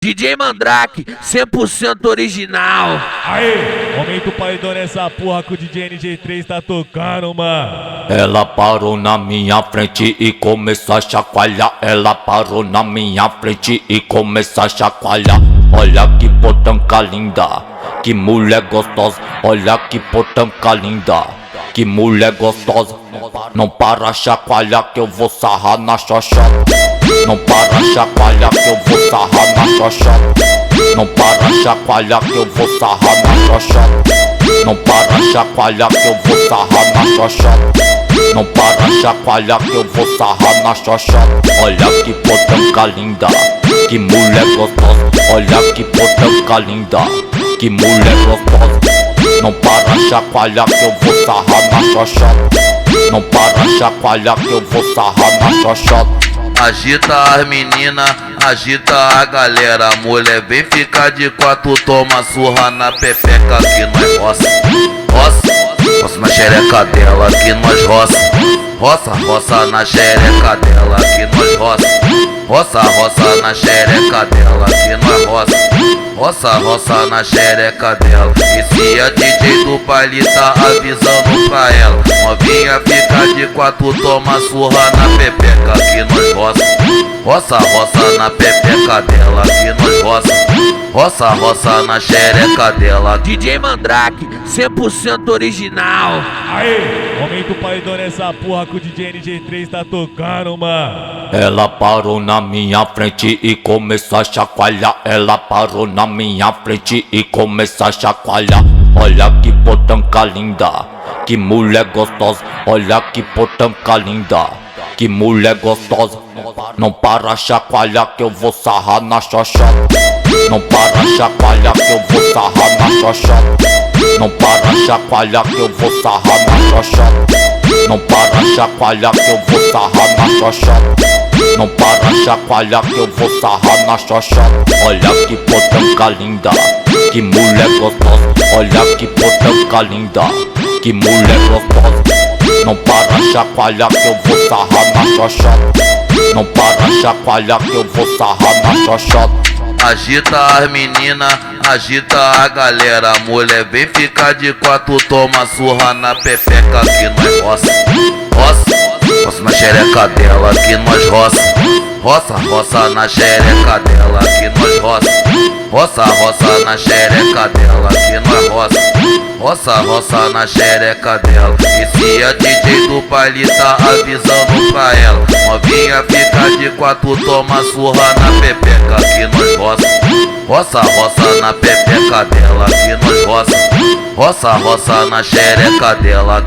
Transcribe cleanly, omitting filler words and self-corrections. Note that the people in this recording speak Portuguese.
DJ Mandrake, 100% original. Aê, aumenta o paredão nessa porra que o DJ NG3 tá tocando, mano. Ela parou na minha frente e começou a chacoalhar. Ela parou na minha frente e começou a chacoalhar. Olha que potanca linda, que mulher gostosa. Olha que potanca linda, que mulher gostosa. Não para chacoalhar que eu vou sarrar na xoxota. Não para chacoalhar que eu vou sarrar na xoxota. Não para chacoalhar que eu vou sarrar na xoxota. Não para chacoalhar que eu vou sarrar na xoxota. Não para chacoalhar que eu vou sarrar na xoxota. Olha que potanca linda, que mulher gostosa. Olha que potanca linda, que mulher gostosa. Não para chacoalhar que eu vou sarrar na xoxota. Não para chacoalhar que eu vou sarrar na xoxota. Agita as meninas, agita a galera. Mulher vem ficar de quatro, toma surra na pepeca que nós roça. Roça, roça na xereca dela que nós roça. Roça, roça na xereca dela que nós roça. Roça, roça na xereca dela que nós roça. Roça, roça na xereca dela. E se a DJ do baile tá avisando pra ela, novinha fica de quatro, toma surra na pepeca que nós roça. Roça, roça na pepeca dela que nós roça. Roça, roça na xereca dela. DJ Mandrake, 100% original. Aê, aumenta o paredão nessa porra que o DJ NG3 tá tocando, mano. Ela parou na minha frente e começou a chacoalhar. Ela parou na minha frente e começou a chacoalhar. Olha que potanca linda, que mulher gostosa. Olha que potanca linda, que mulher gostosa. Não para chacoalhar que eu vou sarrar na xoxota. Não para chacoalhar que eu vou sarrar na xoxota. Não para chacoalhar que eu vou sarrar na xoxota. Não para chacoalhar que eu vou sarrar na xoxota. Não para chacoalhar que eu vou sarrar na xoxota. Olha que potanca linda, que mulher gostosa. Olha que potanca linda, que mulher gostosa. Não para chacoalhar que eu vou sarrar na xoxota. Não para chacoalhar que eu vou sarrar na xoxota. Agita as meninas, agita a galera. Mulher vem ficar de quatro, toma surra na pepeca que nós roça. Roça, roça na xereca dela que nós roça. Roça, roça na xereca dela que nós roça. Roça, roça na xereca dela que nós roça. Roça, roça na xereca dela. E se a DJ do baile tá avisando pra ela, novinha fica de quatro, toma surra na pepeca que nós roça. Roça, roça na pepeca dela que nós roça. Roça, roça na xereca dela.